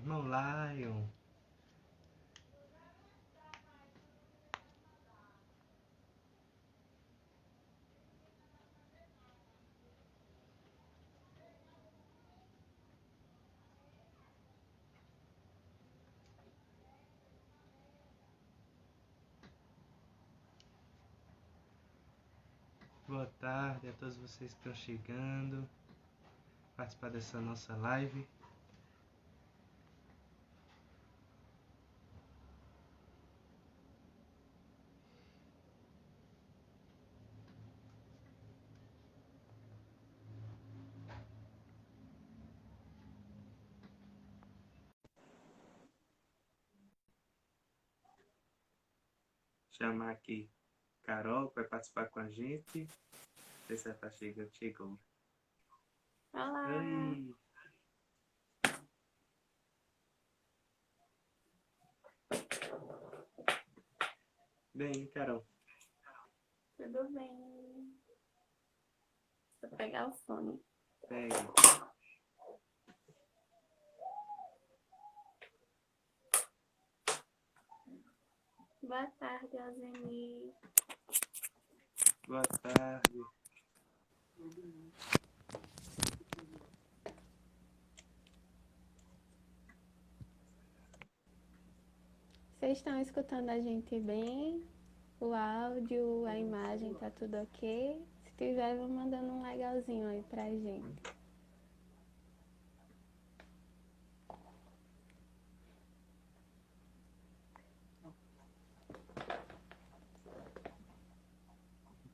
Irmão Lion. Boa tarde a todos vocês que estão chegando, participar dessa nossa live. Chamar aqui Carol, que vai participar com a gente. Não sei se ela tá chegando. Chegou. Olá! Oi! Bem, Carol. Tudo bem? Vou pegar o fone. Pega. Boa tarde, Alzeni. Boa tarde. Vocês estão escutando a gente bem? O áudio, a imagem, tá tudo ok? Se tiver, vão mandando um legalzinho aí pra gente.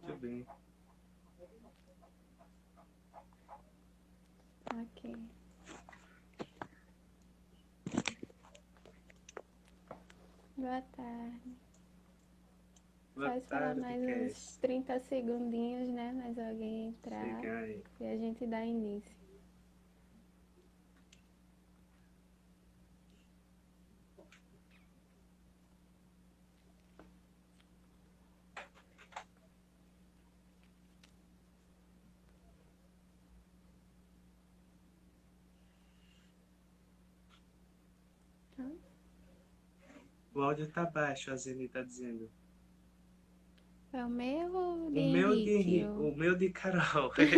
Muito bem. Ok. Boa tarde. Boa Só esperar tarde, mais uns Cass. 30 segundinhos, né? Mais alguém entrar Chega aí. e a gente dá início. O áudio tá baixo, a Zeni tá dizendo. É o meu ou de O meu Henrique? o meu de Carol. Deixa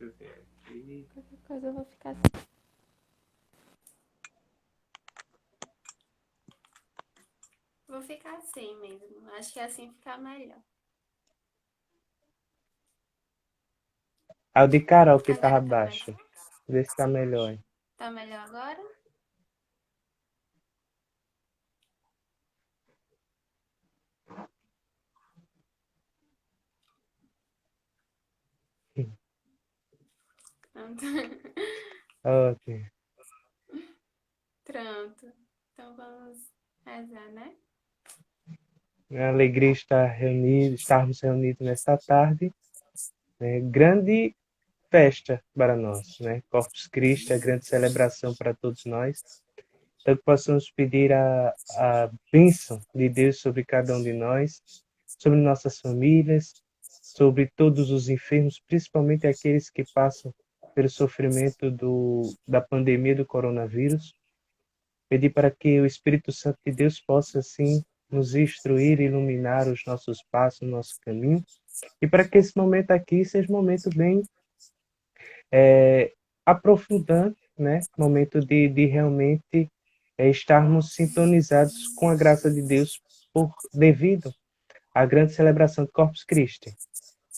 eu ver aqui. Qualquer coisa eu vou ficar assim. Vou ficar assim mesmo. Acho que assim fica melhor. Ah, o de Carol que tava Agora tá mais. baixo. Vê se tá melhor. Hein? Tá melhor agora? Pronto. Ok. Pronto. Então vamos rezar, né? É uma alegria estarmos reunidos nesta tarde. Né? Grande festa para nós, né? Corpus Christi, a grande celebração para todos nós. Então que possamos pedir a bênção de Deus sobre cada um de nós, sobre nossas famílias, sobre todos os enfermos, principalmente aqueles que passam pelo sofrimento da pandemia do coronavírus. Pedir para que o Espírito Santo de Deus possa, assim, nos instruir, iluminar os nossos passos, o nosso caminho, e para que esse momento aqui seja um momento bem aprofundante, né? Momento de realmente estarmos sintonizados com a graça de Deus devido à grande celebração do Corpus Christi.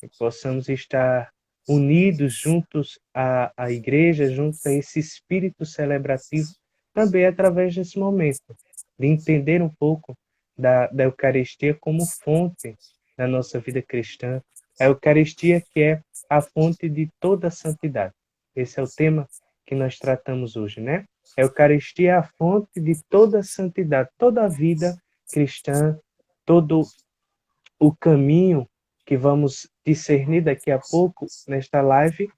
Que possamos estar unidos juntos à igreja, juntos a esse espírito celebrativo, também através desse momento, de entender um pouco da Eucaristia como fonte da nossa vida cristã, a Eucaristia que é a fonte de toda a santidade. Esse é o tema que nós tratamos hoje, né? A Eucaristia é a fonte de toda a santidade, toda a vida cristã, todo o caminho que vamos discernir daqui a pouco nesta live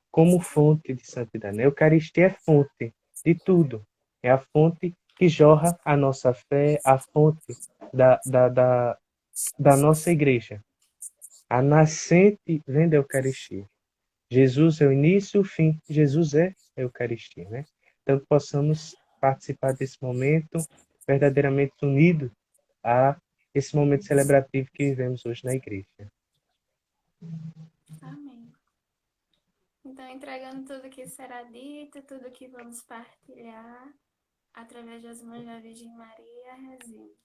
como fonte de santidade. A Eucaristia é fonte de tudo. É a fonte que jorra a nossa fé, a fonte da nossa igreja. A nascente vem da Eucaristia. Jesus é o início e o fim. Jesus é a Eucaristia, né? Então, possamos participar desse momento verdadeiramente unido a esse momento celebrativo que vivemos hoje na igreja. Amém. Então, entregando tudo que será dito, tudo que vamos partilhar, através das mãos da Virgem Maria, rezemos.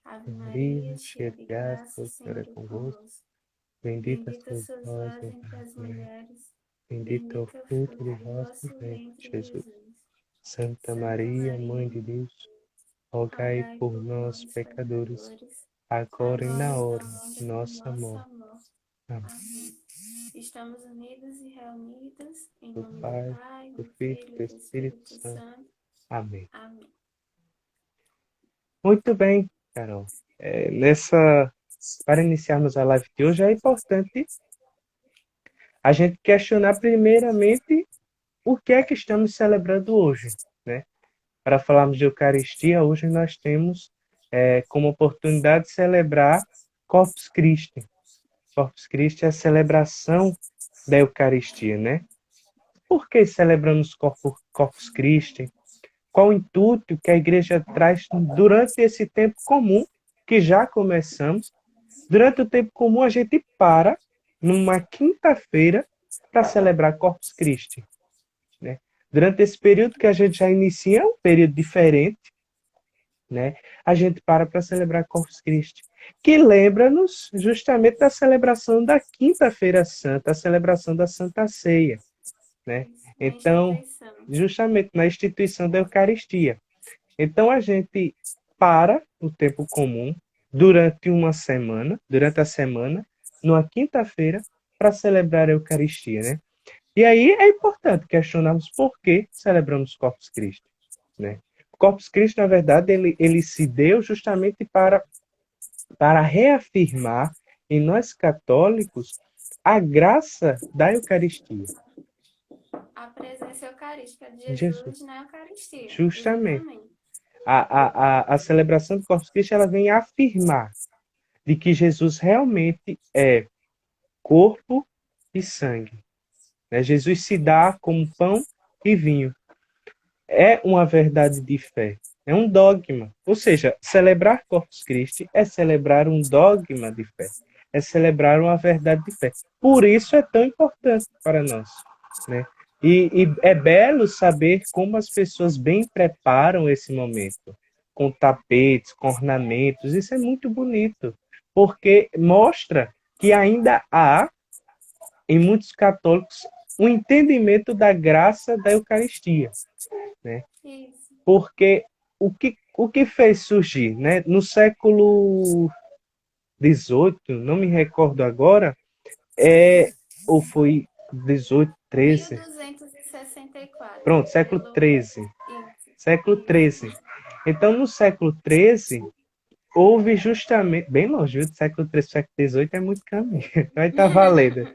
Ave Maria, cheia de graça, o Senhor é convosco. Bendita Bendita sois sois vós vós entre as mulheres, bendito é o bendito é o fruto fruto do do vosso vosso ventre, ventre, Jesus. Jesus. Santa Santa Maria, Mãe Maria, de Deus, rogai rogai por por nós, nós, pecadores, pecadores, agora e na agora e hora na hora de de nossa nossa morte. morte. Amém. Amém. Estamos unidos e reunidos em Do nome do Pai, Pai, do do Filho e Filho do e do Espírito Espírito Santo. Santo. Amém. Amém. Muito bem, Carol. Para iniciarmos a live de hoje, é importante a gente questionar primeiramente o que é que estamos celebrando hoje, né? Para falarmos de Eucaristia, hoje nós temos como oportunidade de celebrar Corpus Christi. Corpus Christi é a celebração da Eucaristia, né? Por que celebramos Corpus Christi? Qual o intuito que a igreja traz durante esse tempo comum que já começamos? Durante o tempo comum, a gente para numa quinta-feira para celebrar Corpus Christi, né? Durante esse período que a gente já inicia, é um período diferente, né? A gente para celebrar Corpus Christi, que lembra-nos justamente da celebração da Quinta-feira Santa, a celebração da Santa Ceia, né? Na Então, instituição. justamente na instituição da Eucaristia. Então, a gente para o tempo comum durante a semana, numa quinta-feira, para celebrar a Eucaristia, né? E aí é importante questionarmos por que celebramos Corpus Christi, né? O Corpus Christi, na verdade, ele se deu justamente para reafirmar em nós católicos a graça da Eucaristia. A presença eucarística de Jesus, Jesus na Eucaristia. justamente. Exatamente. A celebração do Corpus Christi ela vem afirmar de que Jesus realmente é corpo e sangue, né? Jesus se dá como pão e vinho. É uma verdade de fé, é um dogma. Ou seja, celebrar Corpus Christi é celebrar um dogma de fé, é celebrar uma verdade de fé. Por isso é tão importante para nós, né? E é belo saber como as pessoas bem preparam esse momento, com tapetes, com ornamentos. Isso é muito bonito, porque mostra que ainda há, em muitos católicos, um entendimento da graça da Eucaristia, né? Isso. Porque o que fez surgir, né? No século XVIII, não me recordo agora, ou foi 18, 13, 1264. pronto, século Pelo... XIII. Isso. Século XIII. Então, no século XIII, houve justamente, bem longe, do século XIII, século XVIII é muito caminho, vai estar valendo.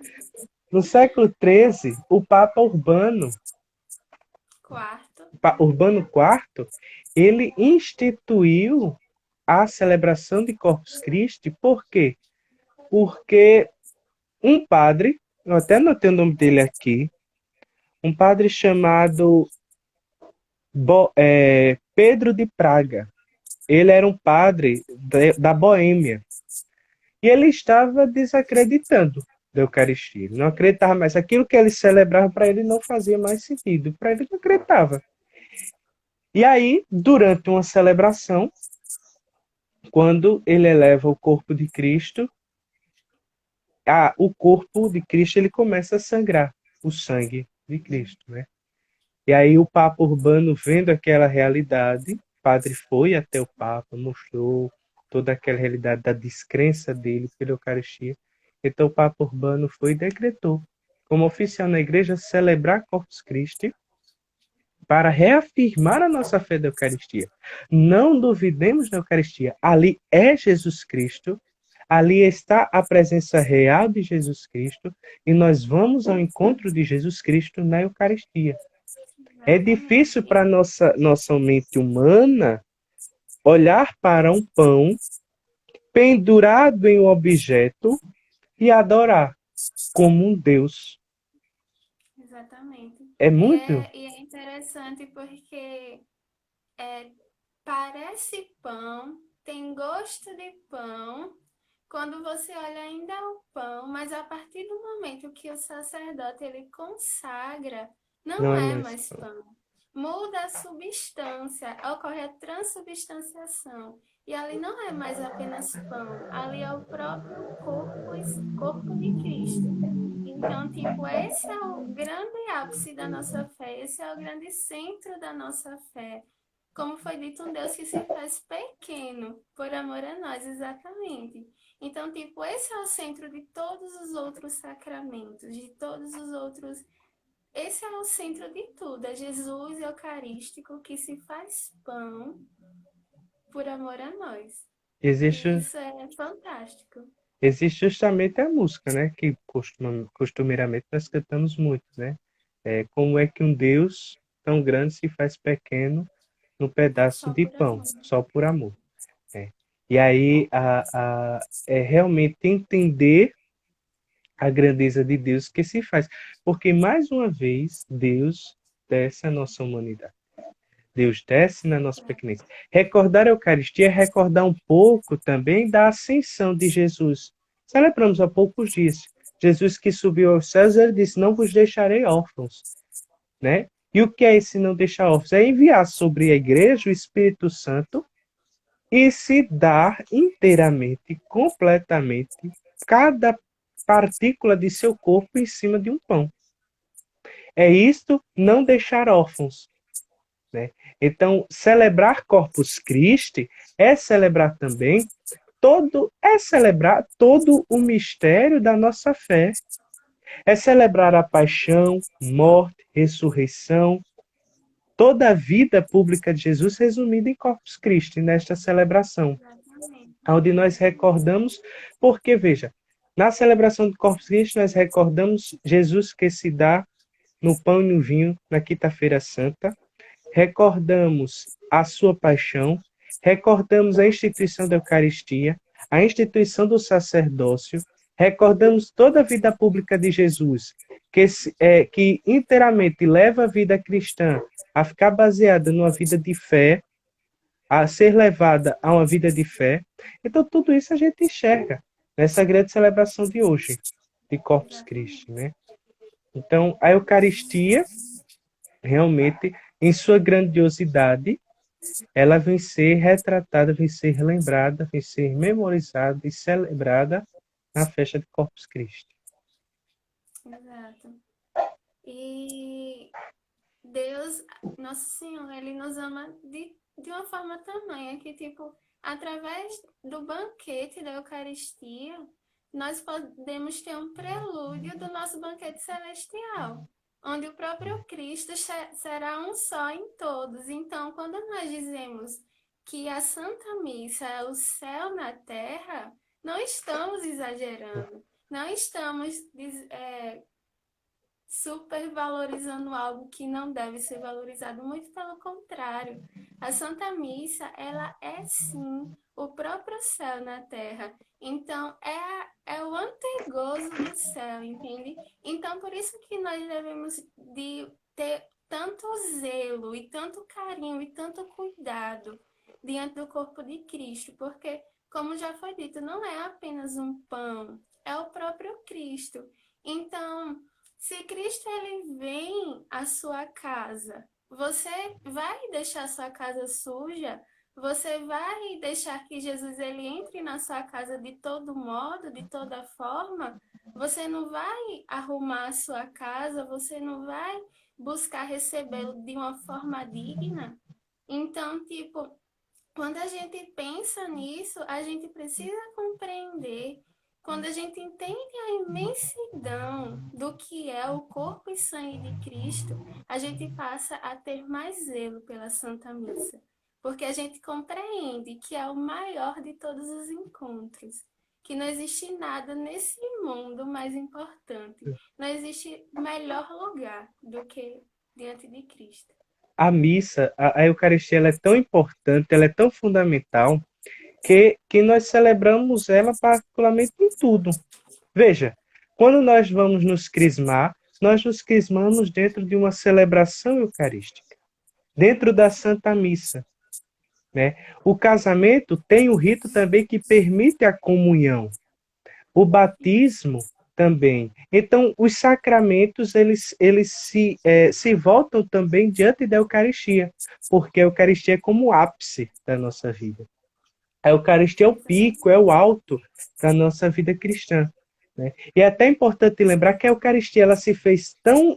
No século XIII, o Papa Urbano IV, ele instituiu a celebração de Corpus Christi, por quê? Porque um padre, eu até anotei o nome dele aqui, um padre chamado Pedro de Praga. Ele era um padre da Boêmia. E ele estava desacreditando da Eucaristia. Ele não acreditava mais. Aquilo que ele celebrava para ele não fazia mais sentido. Para ele não acreditava. E aí, durante uma celebração, quando ele eleva o corpo de Cristo, o corpo de Cristo ele começa a sangrar o sangue de Cristo, né? E aí o Papa Urbano, vendo aquela realidade, o padre foi até o Papa, mostrou toda aquela realidade da descrença dele pela Eucaristia. Então o Papa Urbano foi e decretou, como oficial na igreja, celebrar Corpus Christi para reafirmar a nossa fé da Eucaristia. Não duvidemos da Eucaristia. Ali é Jesus Cristo, ali está a presença real de Jesus Cristo e nós vamos ao encontro de Jesus Cristo na Eucaristia. É difícil Exatamente. para nossa mente humana olhar para um pão pendurado em um objeto e adorar como um Deus. Exatamente. É E muito. é, e é interessante porque é, parece pão, tem gosto de pão, quando você olha ainda é o pão, mas a partir do momento que o sacerdote ele consagra, Não não é é mais mais pão. pão. Muda a substância, ocorre a transubstanciação. E ali não é mais apenas pão, ali é o próprio corpo de Cristo. Então, tipo, esse é o grande ápice da nossa fé, esse é o grande centro da nossa fé. Como foi dito, um Deus que se faz pequeno por amor a nós, exatamente. Então, tipo, esse é o centro de todos os outros sacramentos, de todos os outros. Esse é o centro de tudo, é Jesus Eucarístico que se faz pão por amor a nós. E Existe, isso é fantástico. existe justamente a música, né? Que costumeiramente nós cantamos muito, né? Como é que um Deus tão grande se faz pequeno no pedaço Só de por pão, amor. só por amor. É. E aí é realmente entender a grandeza de Deus que se faz. Porque, mais uma vez, Deus desce a nossa humanidade. Deus desce na nossa pequenez. Recordar a Eucaristia é recordar um pouco também da ascensão de Jesus. Celebramos há poucos dias. Jesus que subiu aos céus, ele disse, não vos deixarei órfãos. Né? E o que é esse não deixar órfãos? É enviar sobre a igreja o Espírito Santo e se dar inteiramente, completamente, cada partícula de seu corpo em cima de um pão. É isto não deixar órfãos. Né? Então, celebrar Corpus Christi é celebrar também celebrar todo o mistério da nossa fé. É celebrar a paixão, morte, ressurreição, toda a vida pública de Jesus resumida em Corpus Christi, nesta celebração, Exatamente. onde nós recordamos, porque, veja, na celebração do Corpus Christi, nós recordamos Jesus que se dá no pão e no vinho na Quinta-feira Santa, recordamos a sua paixão, recordamos a instituição da Eucaristia, a instituição do sacerdócio, recordamos toda a vida pública de Jesus, que inteiramente leva a vida cristã a ficar baseada numa vida de fé, a ser levada a uma vida de fé. Então, tudo isso a gente enxerga nessa grande celebração de hoje, de Corpus Christi, Exatamente. né? Então, a Eucaristia, realmente, em sua grandiosidade, ela vem ser retratada, vem ser relembrada, vem ser memorizada e celebrada na festa de Corpus Christi. Exato. E Deus, Nosso Senhor, Ele nos ama de uma forma tamanha que, tipo, através do banquete da Eucaristia, nós podemos ter um prelúdio do nosso banquete celestial, onde o próprio Cristo será um só em todos. Então, quando nós dizemos que a Santa Missa é o céu na terra, não estamos exagerando, não estamos supervalorizando algo que não deve ser valorizado, muito pelo contrário. A Santa Missa, ela é sim o próprio céu na terra. Então, é o antegozo do céu, entende? Então, por isso que nós devemos de ter tanto zelo e tanto carinho e tanto cuidado diante do corpo de Cristo, porque, como já foi dito, não é apenas um pão, é o próprio Cristo. Então, se Cristo ele vem à sua casa, você vai deixar sua casa suja? Você vai deixar que Jesus ele entre na sua casa de todo modo, de toda forma? Você não vai arrumar a sua casa, você não vai buscar recebê-lo de uma forma digna? Então, tipo, quando a gente pensa nisso, a gente precisa compreender. Quando a gente entende a imensidão do que é o corpo e sangue de Cristo, a gente passa a ter mais zelo pela Santa Missa. Porque a gente compreende que é o maior de todos os encontros. Que não existe nada nesse mundo mais importante. Não existe melhor lugar do que diante de Cristo. A missa, a Eucaristia, ela é tão importante, ela é tão fundamental, que nós celebramos ela particularmente em tudo. Veja, quando nós vamos nos crismar, nós nos crismamos dentro de uma celebração eucarística, dentro da Santa Missa, né? O casamento tem o rito também que permite a comunhão. O batismo também. Então, os sacramentos, eles se voltam também diante da Eucaristia, porque a Eucaristia é como o ápice da nossa vida. A Eucaristia é o pico, é o alto da nossa vida cristã, né? E é até importante lembrar que a Eucaristia ela se fez tão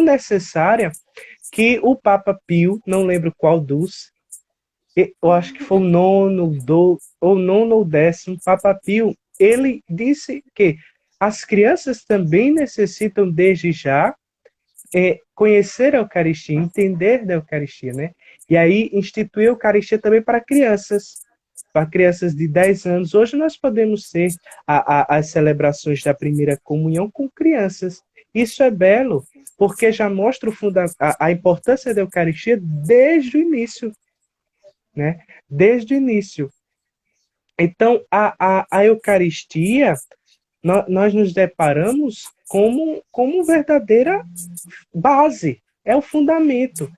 necessária que o Papa Pio, não lembro qual dos, eu acho que foi o nono ou décimo, Papa Pio, ele disse que as crianças também necessitam, desde já, conhecer a Eucaristia, entender da Eucaristia, né? E aí instituiu a Eucaristia também para crianças de 10 anos. Hoje nós podemos ter as celebrações da primeira comunhão com crianças. Isso é belo, porque já mostra a importância da Eucaristia desde o início, né? Desde o início. Então, a Eucaristia, nós nos deparamos como verdadeira base, é o fundamento,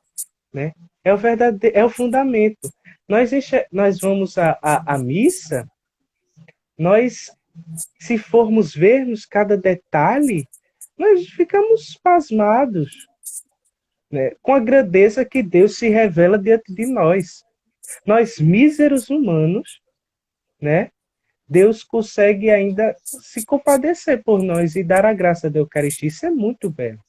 né? É o fundamento. Nós vamos à missa, nós, se formos vermos cada detalhe, nós ficamos pasmados, né? Com a grandeza que Deus se revela diante de nós. Nós, míseros humanos, né? Deus consegue ainda se compadecer por nós e dar a graça da Eucaristia. Isso é muito belo,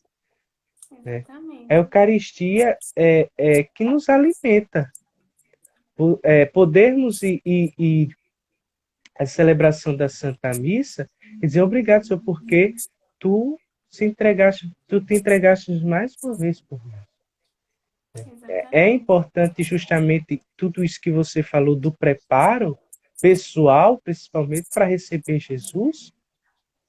né? A Exatamente. Eucaristia é que nos alimenta. Podermos ir à celebração da Santa Missa e dizer obrigado, Senhor, porque tu te entregaste mais uma vez por nós. É Exatamente. importante justamente tudo isso que você falou do preparo pessoal, principalmente para receber Jesus,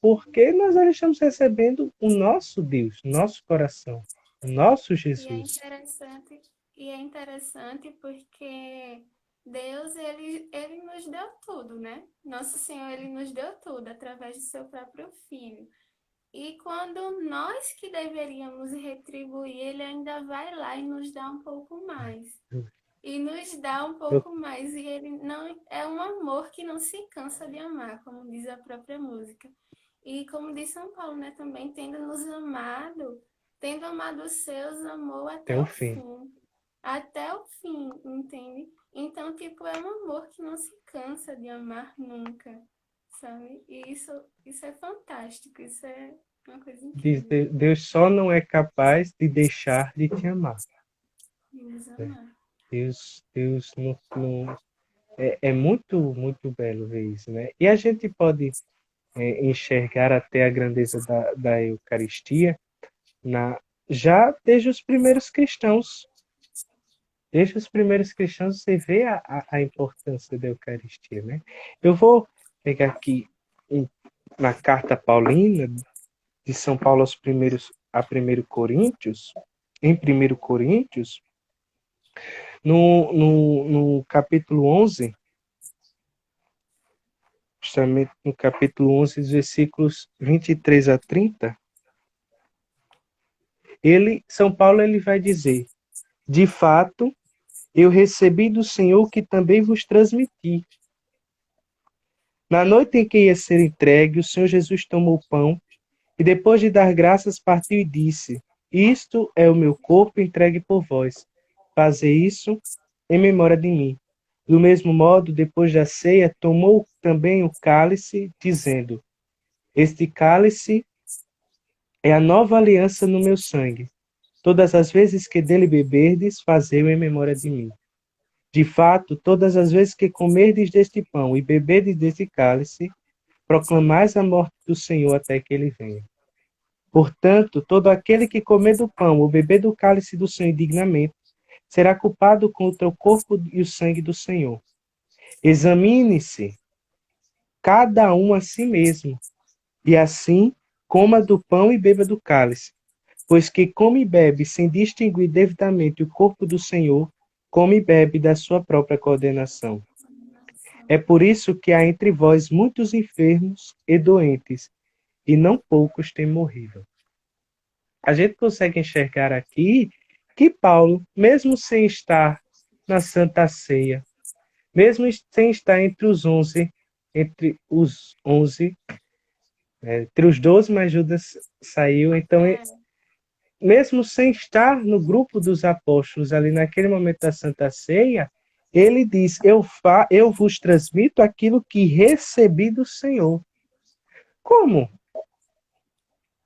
porque nós já estamos recebendo o nosso Deus, nosso coração, o nosso E é Jesus. interessante, e é interessante porque Deus, ele nos deu tudo, né? Nosso Senhor, ele nos deu tudo através do seu próprio Filho. E quando nós que deveríamos retribuir, ele ainda vai lá e nos dá um pouco mais. E nos dá um Eu pouco mais. E ele não é um amor que não se cansa de amar, como diz a própria música. E como diz São Paulo, né, também tendo amado os seus, amou tenho até um o fim. fim. Até o fim, entende? Então, tipo, é um amor que não se cansa de amar nunca, sabe? E isso é fantástico, isso é uma coisa incrível. Deus só não é capaz de deixar de te amar. De nos Né? amar. Deus não é muito belo ver isso, né? E a gente pode enxergar até a grandeza da Eucaristia já desde os primeiros cristãos. Desde os primeiros cristãos você vê a importância da Eucaristia, né? Eu vou pegar aqui na carta paulina de São Paulo a 1 Coríntios, em 1 Coríntios, no capítulo 11, justamente no capítulo 11, os versículos 23 a 30, São Paulo ele vai dizer: de fato, eu recebi do Senhor que também vos transmiti. Na noite em que ia ser entregue, o Senhor Jesus tomou o pão e, depois de dar graças, partiu e disse: isto é o meu corpo entregue por vós. Fazei isso em memória de mim. Do mesmo modo, depois da ceia, tomou também o cálice, dizendo: este cálice é a nova aliança no meu sangue. Todas as vezes que dele beberdes, fazei-o em memória de mim. De fato, todas as vezes que comerdes deste pão e beberdes deste cálice, proclamais a morte do Senhor até que ele venha. Portanto, todo aquele que comer do pão ou beber do cálice do Senhor indignamente, será culpado contra o corpo e o sangue do Senhor. Examine-se cada um a si mesmo, e assim coma do pão e beba do cálice. pois que come e bebe sem distinguir devidamente o corpo do Senhor, come e bebe da sua própria condenação. É por isso que há entre vós muitos enfermos e doentes, e não poucos têm morrido. A gente consegue enxergar aqui que Paulo, mesmo sem estar na Santa Ceia, mesmo sem estar entre os 11, entre os 12, mas Judas saiu, então, mesmo sem estar no grupo dos apóstolos ali naquele momento da Santa Ceia, ele diz: eu vos transmito aquilo que recebi do Senhor. Como?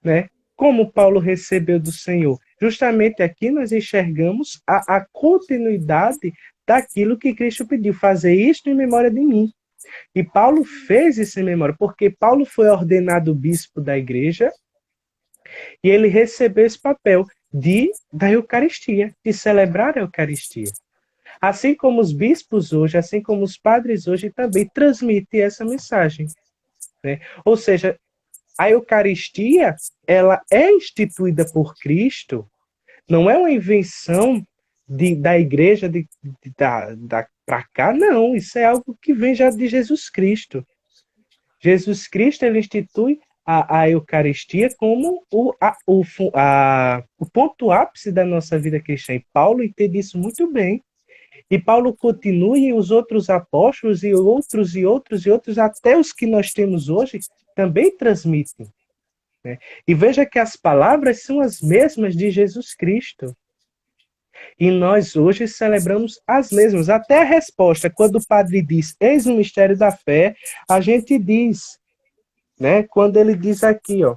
Né? Como Paulo recebeu do Senhor? Justamente aqui nós enxergamos a continuidade daquilo que Cristo pediu: fazer isto em memória de mim. E Paulo fez isso em memória, porque Paulo foi ordenado bispo da igreja e ele recebeu esse papel da Eucaristia, de celebrar a Eucaristia. Assim como os bispos hoje, assim como os padres hoje também transmitem essa mensagem. Né? Ou seja, a Eucaristia, ela é instituída por Cristo, não é uma invenção da igreja para cá, não. Isso é algo que vem já de Jesus Cristo. Jesus Cristo ele institui a Eucaristia como o ponto ápice da nossa vida cristã. E Paulo entende isso muito bem. E Paulo continua e os outros apóstolos e outros e outros e outros, até os que nós temos hoje, também transmitem. Né? E veja que as palavras são as mesmas de Jesus Cristo. E nós hoje celebramos as mesmas. Até a resposta, quando o padre diz, eis o mistério da fé, a gente diz, né? Quando ele diz aqui, ó,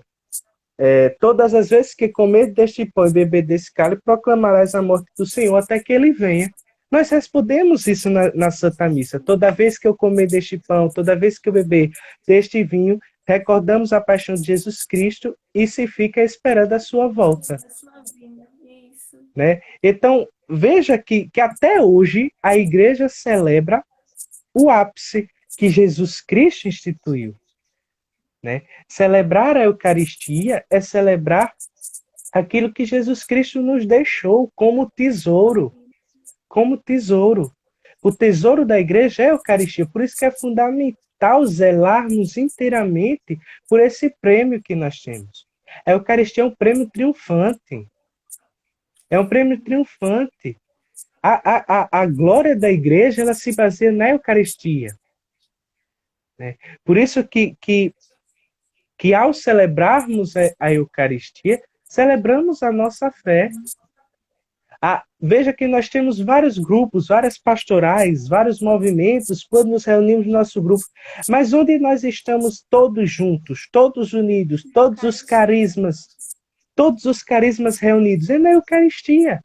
todas as vezes que comer deste pão e beber desse cálice, proclamarás a morte do Senhor até que ele venha. Nós respondemos isso na Santa Missa. Toda vez que eu comer deste pão, toda vez que eu beber deste vinho, recordamos a paixão de Jesus Cristo e se fica esperando a sua volta. Né? Então, veja que até hoje a igreja celebra o ápice que Jesus Cristo instituiu. Né? Celebrar a Eucaristia é celebrar aquilo que Jesus Cristo nos deixou como tesouro. Como tesouro. O tesouro da igreja é a Eucaristia, por isso que é fundamental zelarmos inteiramente por esse prêmio que nós temos. A Eucaristia é um prêmio triunfante. É um prêmio triunfante. A glória da igreja ela se baseia na Eucaristia. Né? Por isso que ao celebrarmos a Eucaristia, celebramos a nossa fé. Veja que nós temos vários grupos, várias pastorais, vários movimentos, quando nos reunimos no nosso grupo, mas onde nós estamos todos juntos, todos unidos, todos os carismas reunidos, é na Eucaristia.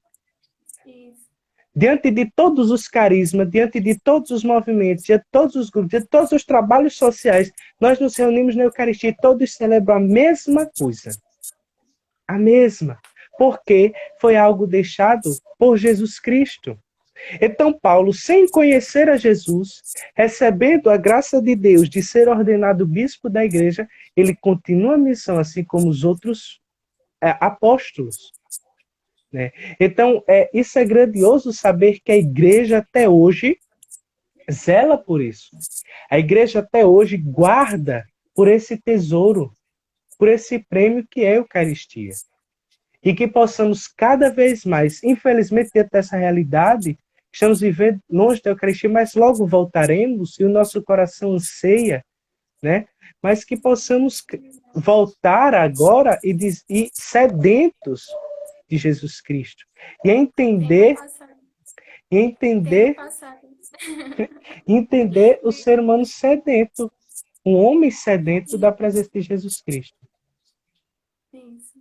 Diante de todos os carismas, diante de todos os movimentos, de todos os grupos, de todos os trabalhos sociais, nós nos reunimos na Eucaristia e todos celebram a mesma coisa. A mesma. Porque foi algo deixado por Jesus Cristo. Então, Paulo, sem conhecer a Jesus, recebendo a graça de Deus de ser ordenado bispo da igreja, ele continua a missão, assim como os outros apóstolos. Né? Então, isso é grandioso saber que a igreja até hoje zela por isso. A igreja até hoje guarda por esse tesouro, por esse prêmio que é a Eucaristia. E que possamos cada vez mais, infelizmente, dentro dessa realidade, estamos vivendo longe da Eucaristia, mas logo voltaremos e o nosso coração anseia, né? Mas que possamos voltar agora e sedentos de Jesus Cristo. E entender o ser humano sedento, um homem sedento da presença de Jesus Cristo. Isso.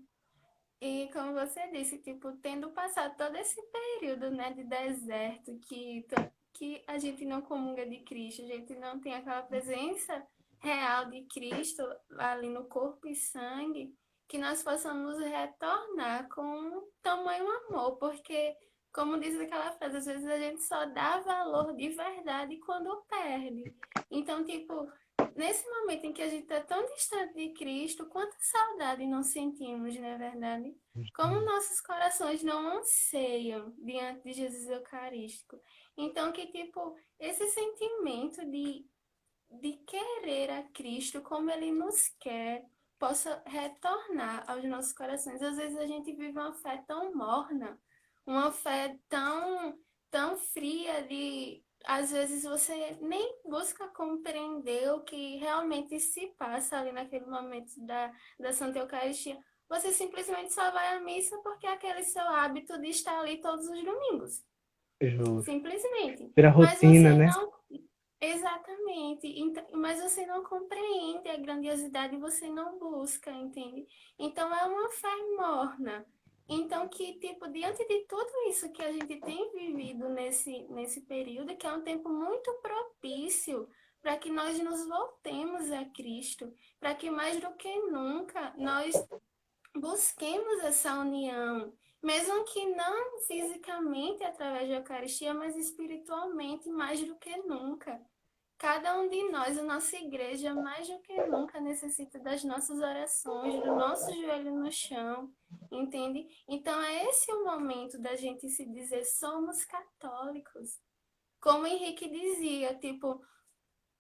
E como você disse, tipo, tendo passado todo esse período, né, de deserto, que a gente não comunga de Cristo, a gente não tem aquela presença real de Cristo ali no corpo e sangue, que nós possamos retornar com tamanho amor, porque, como diz aquela frase, às vezes a gente só dá valor de verdade quando perde. Então, tipo, nesse momento em que a gente está tão distante de Cristo, quanta saudade não sentimos, não é verdade? Como nossos corações não anseiam diante de Jesus Eucarístico. Então, que tipo, esse sentimento de querer a Cristo como Ele nos quer, possa retornar aos nossos corações. Às vezes a gente vive uma fé tão morna, uma fé tão fria de às vezes você nem busca compreender o que realmente se passa ali naquele momento da Santa Eucaristia. Você simplesmente só vai à missa porque é aquele seu hábito de estar ali todos os domingos. Justo. Simplesmente. Pela Mas rotina, você né? não. Exatamente. Mas você não compreende a grandiosidade, você não busca, entende? Então é uma fé morna. Então, que, tipo, diante de tudo isso que a gente tem vivido nesse período, que é um tempo muito propício para que nós nos voltemos a Cristo, para que mais do que nunca nós busquemos essa união, mesmo que não fisicamente através da Eucaristia, mas espiritualmente mais do que nunca. Cada um de nós, a nossa igreja, mais do que nunca necessita das nossas orações, do nosso joelho no chão, entende? Então, é esse o momento da gente se dizer somos católicos. Como Henrique dizia, tipo,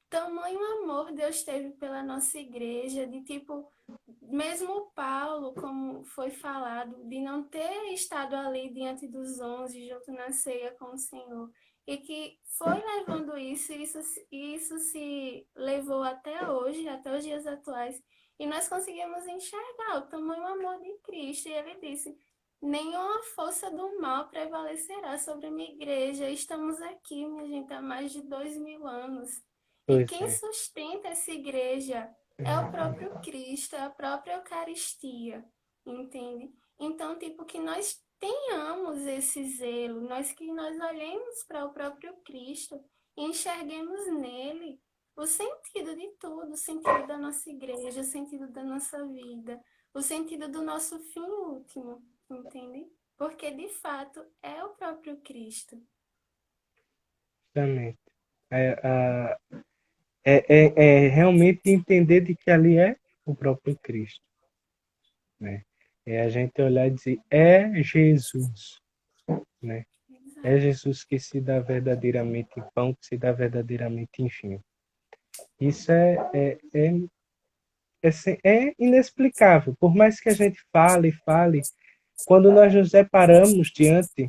tamanho amor Deus teve pela nossa igreja, de tipo, mesmo Paulo, como foi falado, de não ter estado ali diante dos 11, junto na ceia com o Senhor, e que foi levando isso se levou até hoje, até os dias atuais, e nós conseguimos enxergar o tamanho amor de Cristo, e ele disse, nenhuma força do mal prevalecerá sobre a minha igreja, estamos aqui, minha gente, há mais de 2000 anos, e Pois quem é. sustenta essa igreja é o próprio Cristo, é a própria Eucaristia, entende? Então, tipo, que nós tenhamos esse zelo, que nós olhemos para o próprio Cristo e enxerguemos nele o sentido de tudo, o sentido da nossa igreja, o sentido da nossa vida, o sentido do nosso fim último, entende? Porque, de fato, é o próprio Cristo. Justamente. É, é realmente entender de que ali é o próprio Cristo, né? É a gente olhar e dizer, é Jesus, né? É Exato. Jesus que se dá verdadeiramente em pão, que se dá verdadeiramente em vinho. Isso é inexplicável. Por mais que a gente fale, fale, quando nós nos deparamos diante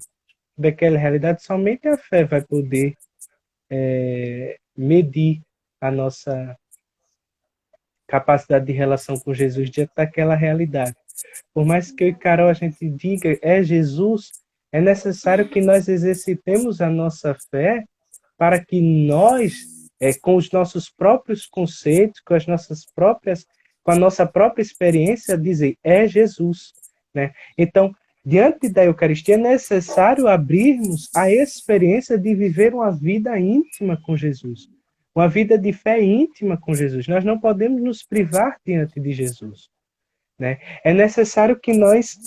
daquela realidade, somente a fé vai poder medir a nossa capacidade de relação com Jesus diante daquela realidade. Por mais que eu e Carol a gente diga é Jesus, é necessário que nós exercitemos a nossa fé para que nós, com os nossos próprios conceitos, com a nossa própria experiência, dizer é Jesus, né? Então, diante da Eucaristia é necessário abrirmos a experiência de viver uma vida íntima com Jesus, uma vida de fé íntima com Jesus. Nós não podemos nos privar diante de Jesus, né? É necessário que nós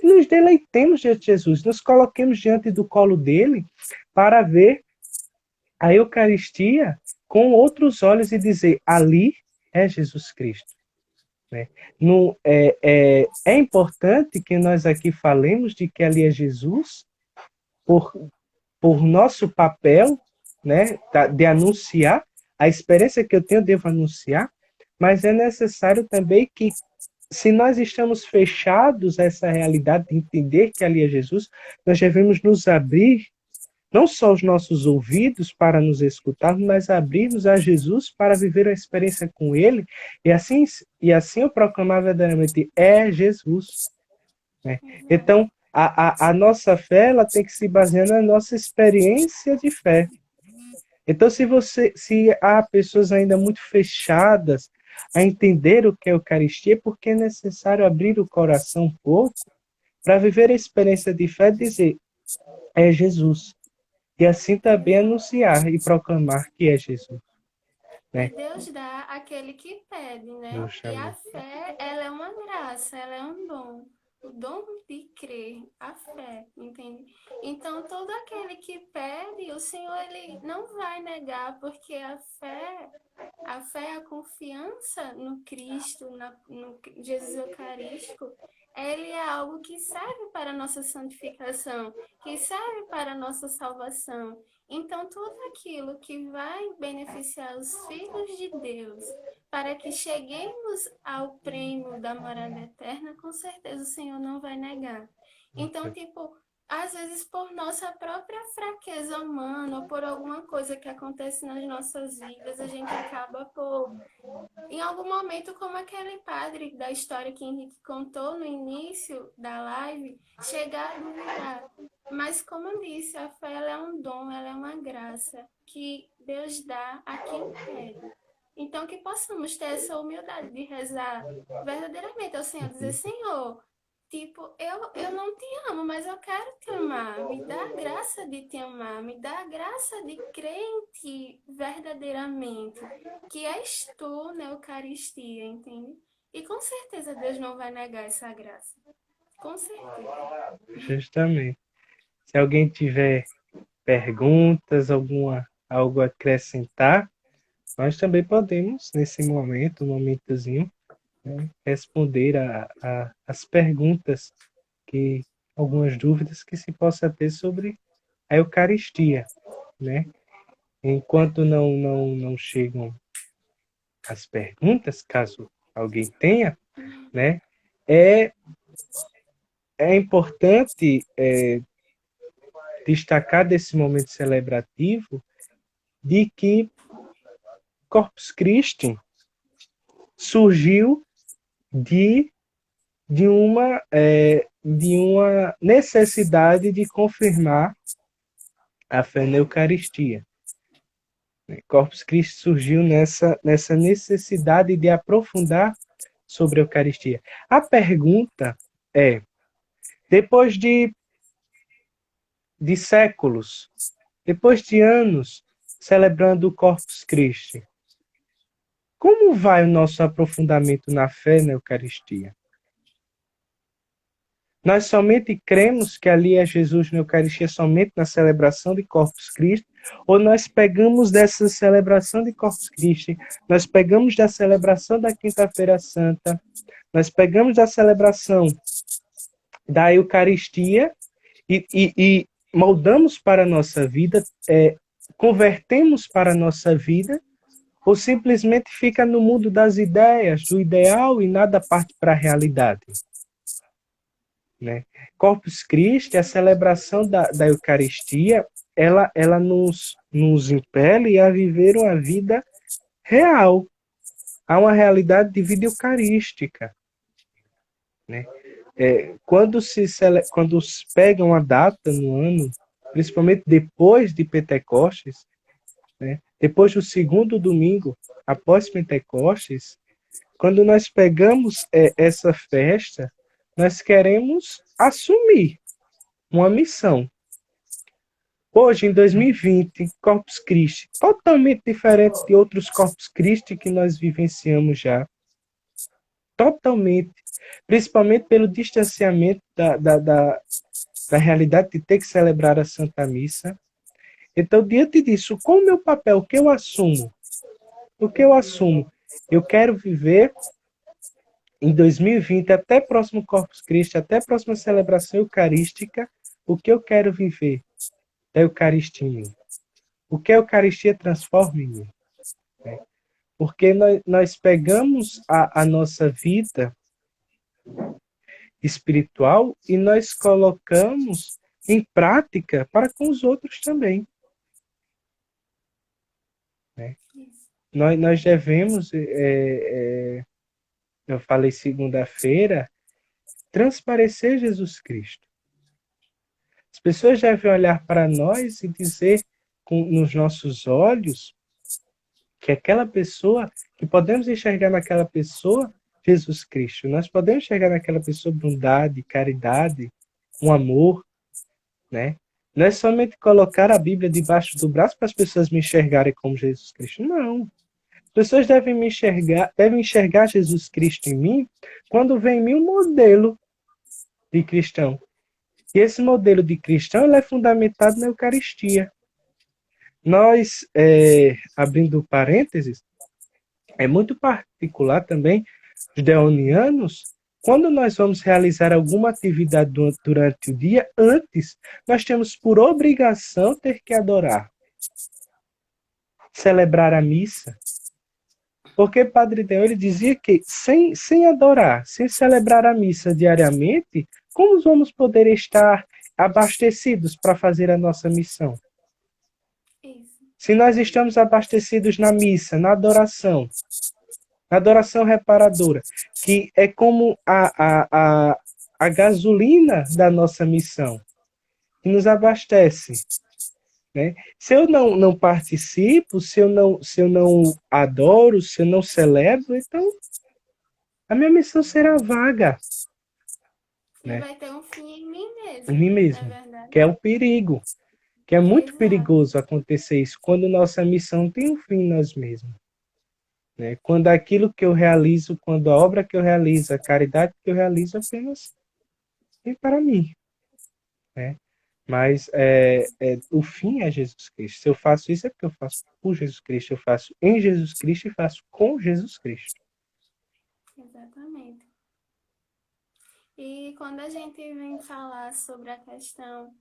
nos deleitemos diante de Jesus, nos coloquemos diante do colo dele para ver a Eucaristia com outros olhos e dizer, ali é Jesus Cristo. Né? No, é importante que nós aqui falemos de que ali é Jesus por, por nosso papel, né, de anunciar, a experiência que eu tenho, eu devo anunciar, mas é necessário também que, se nós estamos fechados a essa realidade de entender que ali é Jesus, nós devemos nos abrir não só os nossos ouvidos para nos escutar, mas abrirmos a Jesus para viver a experiência com Ele, e assim eu proclamar verdadeiramente, é Jesus. Né? Exato. Então, a nossa fé ela tem que se basear na nossa experiência de fé. Então, se há pessoas ainda muito fechadas a entender o que é a Eucaristia, é porque é necessário abrir o coração um pouco para viver a experiência de fé e dizer, é Jesus. E assim também Exato. anunciar e proclamar que é Jesus. E Né? Deus dá aquele que pede, né? E a Justamente. fé, ela é uma graça, ela é um dom. o dom de crer, a fé, entende? Então, todo aquele que pede, o Senhor ele não vai negar, porque a fé, a confiança no Cristo, no Jesus Eucarístico, ele é algo que serve para a nossa santificação, que serve para a nossa salvação. Então, tudo aquilo que vai beneficiar os filhos de Deus, para que cheguemos ao prêmio da morada eterna, com certeza o Senhor não vai negar. Então, tipo, às vezes por nossa própria fraqueza humana, ou por alguma coisa que acontece nas nossas vidas, a gente acaba por, em algum momento, como aquele padre da história que Henrique contou no início da live, chegar a duvidar. Mas, como eu disse, a fé ela é um dom, ela é uma graça que Deus dá a quem pede. Então, que possamos ter essa humildade de rezar verdadeiramente ao Senhor, dizer: Senhor, tipo, eu não te amo, mas eu quero te amar. Me dá a graça de te amar, me dá a graça de crer em ti verdadeiramente, que és tu na Eucaristia, entende? E com certeza Deus não vai negar essa graça. Com certeza. Justamente. Se alguém tiver perguntas, algo a acrescentar, nós também podemos, nesse momento, um momentozinho, né, responder as perguntas, algumas dúvidas que se possa ter sobre a Eucaristia, né? Enquanto não chegam as perguntas, caso alguém tenha, né? É, é importante destacar desse momento celebrativo de que Corpus Christi surgiu de uma necessidade de confirmar a fé na Eucaristia. Corpus Christi surgiu nessa necessidade de aprofundar sobre a Eucaristia. A pergunta é, depois de séculos, depois de anos celebrando o Corpus Christi, como vai o nosso aprofundamento na fé na Eucaristia? Nós somente cremos que ali é Jesus na Eucaristia somente na celebração de Corpus Christi, ou nós pegamos dessa celebração de Corpus Christi, nós pegamos da celebração da Quinta-feira Santa, nós pegamos da celebração da Eucaristia e moldamos para a nossa vida, convertemos para a nossa vida, ou simplesmente fica no mundo das ideias, do ideal e nada parte para a realidade. Né? Corpus Christi, a celebração da Eucaristia, ela nos impele a viver uma vida real, a uma realidade de vida eucarística. Né? Quando se pega uma data no ano, principalmente depois de Pentecostes, né? Depois do segundo domingo após Pentecostes, quando nós pegamos essa festa, nós queremos assumir uma missão. Hoje, em 2020, Corpus Christi, totalmente diferente de outros Corpus Christi que nós vivenciamos já. Totalmente. Principalmente pelo distanciamento da realidade de ter que celebrar a Santa Missa. Então, diante disso, qual o meu papel? O que eu assumo? O que eu assumo? Eu quero viver em 2020, até próximo Corpus Christi, até a próxima celebração eucarística, o que eu quero viver da Eucaristia em mim? O que a Eucaristia transforma em mim? Porque nós pegamos a nossa vida espiritual e nós colocamos em prática para com os outros também. Né? Nós devemos, eu falei segunda-feira, transparecer Jesus Cristo. As pessoas devem olhar para nós e dizer nos nossos olhos que aquela pessoa, que podemos enxergar naquela pessoa Jesus Cristo. Nós podemos enxergar naquela pessoa bondade, caridade, um amor, né? Não é somente colocar a Bíblia debaixo do braço para as pessoas me enxergarem como Jesus Cristo. Não. As pessoas devem enxergar Jesus Cristo em mim quando vem em mim um modelo. de cristão. E esse modelo de cristão ele é fundamentado na Eucaristia. Nós, abrindo parênteses, é muito particular também os deonianos, quando nós vamos realizar alguma atividade durante o dia, antes nós temos por obrigação ter que adorar, celebrar a missa. Porque Padre Deon ele dizia que sem adorar, sem celebrar a missa diariamente, como vamos poder estar abastecidos para fazer a nossa missão? Isso. Se nós estamos abastecidos na missa, na adoração reparadora, que é como a gasolina da nossa missão, que nos abastece. Né? Se eu não participo, se eu não adoro, se eu não celebro, então a minha missão será vaga. E Né? vai ter um fim em mim Em mim mesmo, não é mesmo, verdade? que é o perigo, que é muito Exato. perigoso acontecer isso, quando nossa missão tem um fim em nós mesmos. Né? Quando aquilo que eu realizo, quando a obra que eu realizo, a caridade que eu realizo apenas tem para mim. Né? Mas o fim é Jesus Cristo. Se eu faço isso é porque eu faço por Jesus Cristo, eu faço em Jesus Cristo e faço com Jesus Cristo. Exatamente. E quando a gente vem falar sobre a questão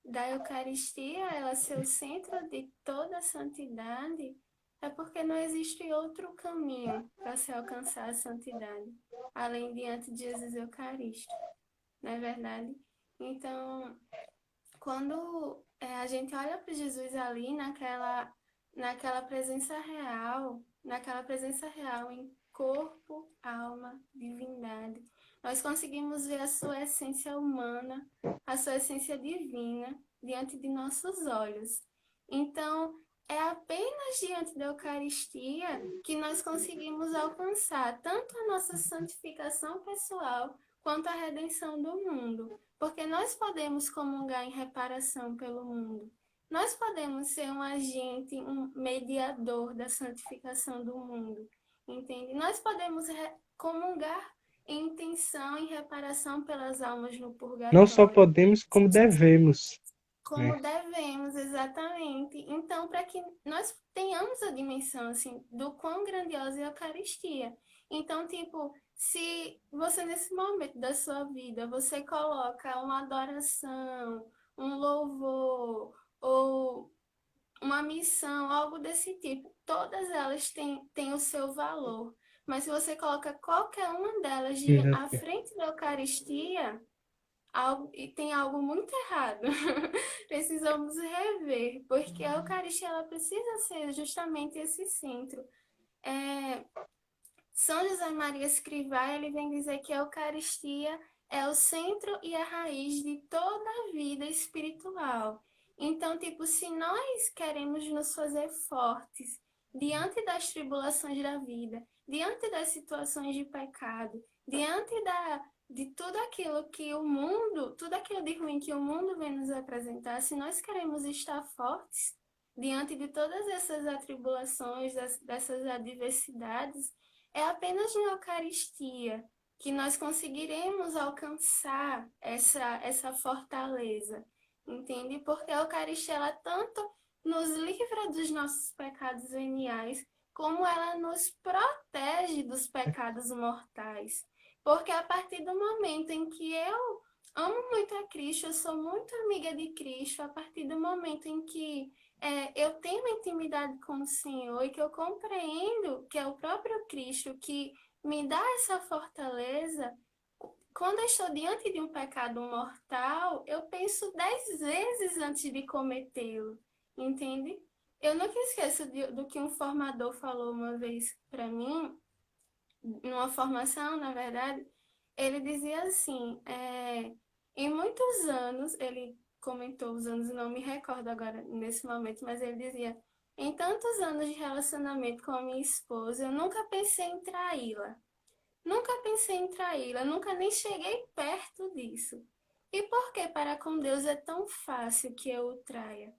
da Eucaristia, ela ser o centro de toda a santidade, é porque não existe outro caminho para se alcançar a santidade, além diante de Jesus Eucarístico, não é verdade? Então, quando a gente olha para Jesus ali naquela presença real em corpo, alma, divindade, nós conseguimos ver a sua essência humana, a sua essência divina diante de nossos olhos. Então, é apenas diante da Eucaristia que nós conseguimos alcançar tanto a nossa santificação pessoal quanto a redenção do mundo. Porque nós podemos comungar em reparação pelo mundo. Nós podemos ser um agente, um mediador da santificação do mundo. Entende? Nós podemos comungar em intenção, em reparação pelas almas no Não só purgatório. podemos, como devemos. Né? Como devemos, exatamente. Então, para que nós tenhamos a dimensão assim do quão grandiosa é a Eucaristia. Então, tipo, se você nesse momento da sua vida, você coloca uma adoração, um louvor ou uma missão, algo desse tipo, todas elas têm o seu valor. Mas se você coloca qualquer uma delas à Exato. frente da Eucaristia, e tem algo muito errado. Precisamos rever, porque a Eucaristia ela precisa ser justamente esse centro. É, São José Maria Escrivá, ele vem dizer que a Eucaristia é o centro e a raiz de toda a vida espiritual. Então, tipo, se nós queremos nos fazer fortes diante das tribulações da vida, diante das situações de pecado, diante de tudo aquilo que o mundo, tudo aquilo de ruim que o mundo vem nos apresentar, se nós queremos estar fortes diante de todas essas atribulações, dessas adversidades, é apenas na Eucaristia que nós conseguiremos alcançar essa fortaleza, entende? Porque a Eucaristia, ela tanto nos livra dos nossos pecados veniais, como ela nos protege dos pecados mortais. Porque a partir do momento em que eu amo muito a Cristo, eu sou muito amiga de Cristo, a partir do momento em que eu tenho uma intimidade com o Senhor e que eu compreendo que é o próprio Cristo que me dá essa fortaleza, quando eu estou diante de um pecado mortal, eu penso 10 vezes antes de cometê-lo, entende? Eu nunca esqueço do que um formador falou uma vez para mim, numa formação, na verdade, ele dizia assim, em muitos anos, ele comentou os anos, não me recordo agora nesse momento, mas ele dizia, em tantos anos de relacionamento com a minha esposa, eu nunca pensei em traí-la. Nunca pensei em traí-la, nunca nem cheguei perto disso. E por que para com Deus é tão fácil que eu o traia?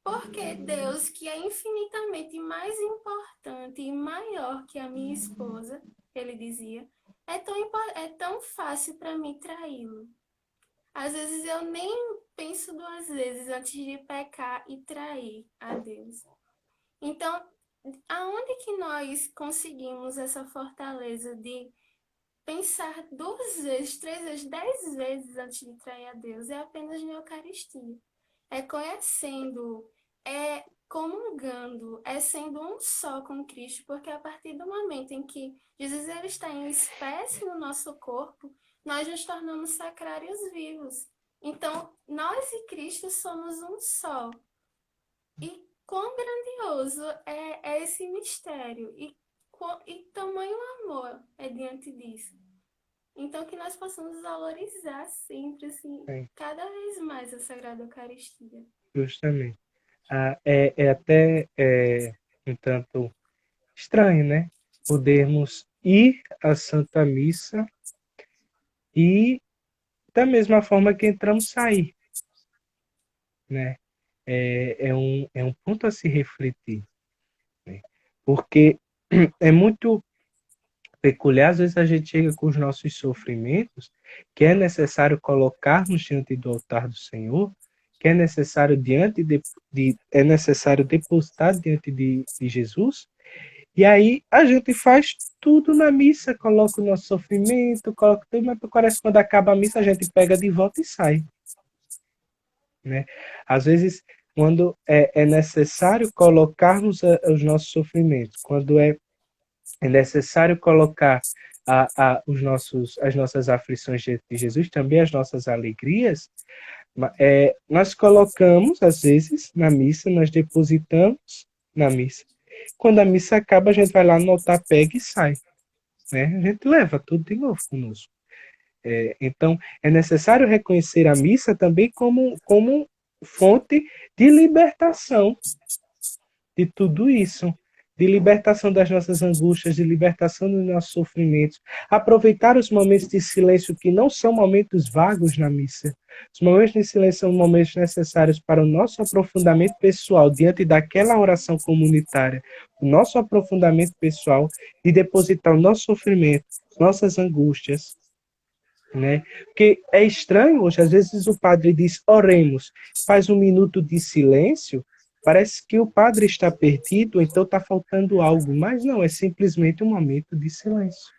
Porque Deus, que é infinitamente mais importante e maior que a minha esposa, ele dizia, é tão fácil para mim traí-lo. Às vezes eu nem penso duas vezes antes de pecar e trair a Deus. Então, aonde que nós conseguimos essa fortaleza de pensar duas vezes, três vezes, 10 vezes antes de trair a Deus? É apenas na Eucaristia. É conhecendo, é comungando, é sendo um só com Cristo, porque a partir do momento em que Jesus ele está em espécie no nosso corpo, nós nos tornamos sacrários vivos. Então, nós e Cristo somos um só. E quão grandioso é esse mistério e tamanho amor é diante disso. Então, que nós possamos valorizar sempre, assim, É, cada vez mais a Sagrada Eucaristia. justamente. É até um tanto estranho, né? Podermos ir à Santa Missa e, da mesma forma que entramos, sair, né? É um ponto a se refletir, né? Porque é muito peculiar, às vezes a gente chega com os nossos sofrimentos, que é necessário colocarmos diante do altar do Senhor, que é necessário é necessário depositar diante de Jesus, e aí a gente faz tudo na missa, coloca o nosso sofrimento, coloca tudo, mas parece que quando acaba a missa a gente pega de volta e sai, né? Às vezes, quando é necessário colocarmos os nossos sofrimentos, quando é necessário colocar as nossas aflições de Jesus, também as nossas alegrias, nós colocamos, às vezes, na missa, nós depositamos na missa. Quando a missa acaba, a gente vai lá no altar, pega e sai. Né? A gente leva tudo de novo conosco. Então, é necessário reconhecer a missa também como fonte de libertação de tudo isso, de libertação das nossas angústias, de libertação dos nossos sofrimentos. Aproveitar os momentos de silêncio que não são momentos vagos na missa. Os momentos de silêncio são momentos necessários para o nosso aprofundamento pessoal diante daquela oração comunitária, o nosso aprofundamento pessoal de depositar o nosso sofrimento, nossas angústias, né? Porque é estranho hoje, às vezes o padre diz, oremos, faz um minuto de silêncio, parece que o padre está perdido, então está faltando algo, mas não, é simplesmente um momento de silêncio.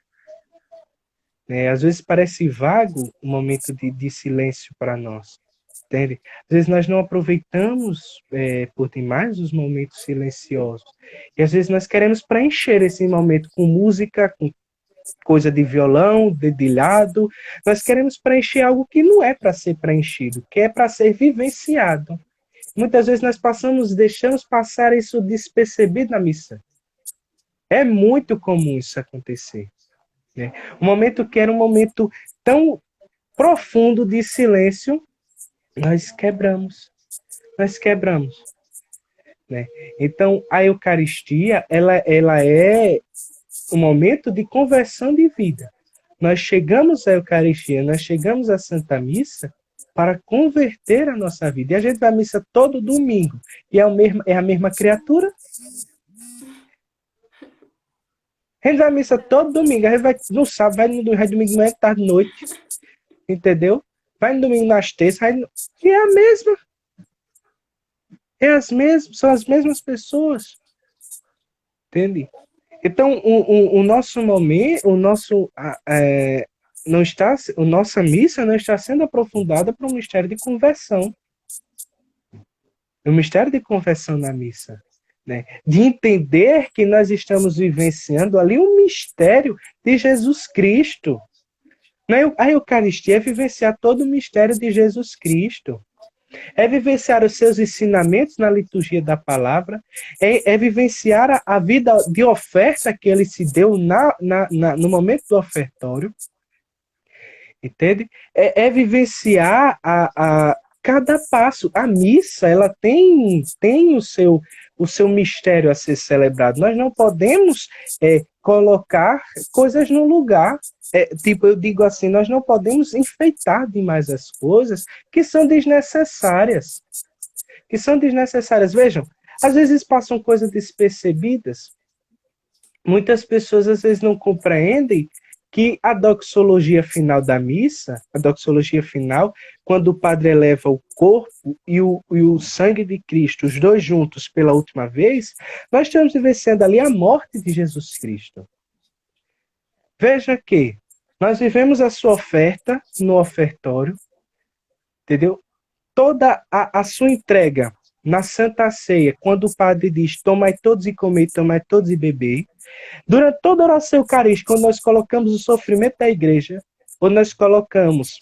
Às vezes parece vago o momento de silêncio para nós, entende? Às vezes nós não aproveitamos por demais os momentos silenciosos, e às vezes nós queremos preencher esse momento com música, com coisa de violão, dedilhado. Nós queremos preencher algo que não é para ser preenchido, que é para ser vivenciado. Muitas vezes nós deixamos passar isso despercebido na missa. É muito comum isso acontecer. Né? Um momento que era um momento tão profundo de silêncio, nós quebramos. Nós quebramos. Né? Então, a Eucaristia, ela é um momento de conversão de vida. Nós chegamos à Eucaristia, nós chegamos à Santa Missa para converter a nossa vida. E a gente vai à missa todo domingo. E é a mesma criatura. A gente vai à missa todo domingo. A gente vai no sábado, vai no domingo de manhã, tarde, noite. Entendeu? Vai no domingo nas terças. E é a mesma. São as mesmas pessoas. Entende? Então, o nosso momento, nossa missa não está sendo aprofundada para um mistério de conversão. O mistério de conversão na missa. Né? De entender que nós estamos vivenciando ali um mistério de Jesus Cristo. A Eucaristia é vivenciar todo o mistério de Jesus Cristo. É vivenciar os seus ensinamentos na liturgia da palavra, é vivenciar a vida de oferta que ele se deu no momento do ofertório, entende? É vivenciar cada passo. A missa, ela tem o seu mistério a ser celebrado. Nós não podemos colocar coisas no lugar. Eu digo assim, nós não podemos enfeitar demais as coisas que são desnecessárias. Vejam, às vezes passam coisas despercebidas. Muitas pessoas às vezes não compreendem que a doxologia final da missa, a doxologia final, quando o padre eleva o corpo e o sangue de Cristo, os dois juntos pela última vez, nós estamos vivenciando ali a morte de Jesus Cristo. Veja que nós vivemos a sua oferta no ofertório, entendeu? Toda a sua entrega na Santa Ceia, quando o padre diz, tomai todos e comei, tomai todos e bebei, durante toda a oração eucarística, quando nós colocamos o sofrimento da igreja, quando nós colocamos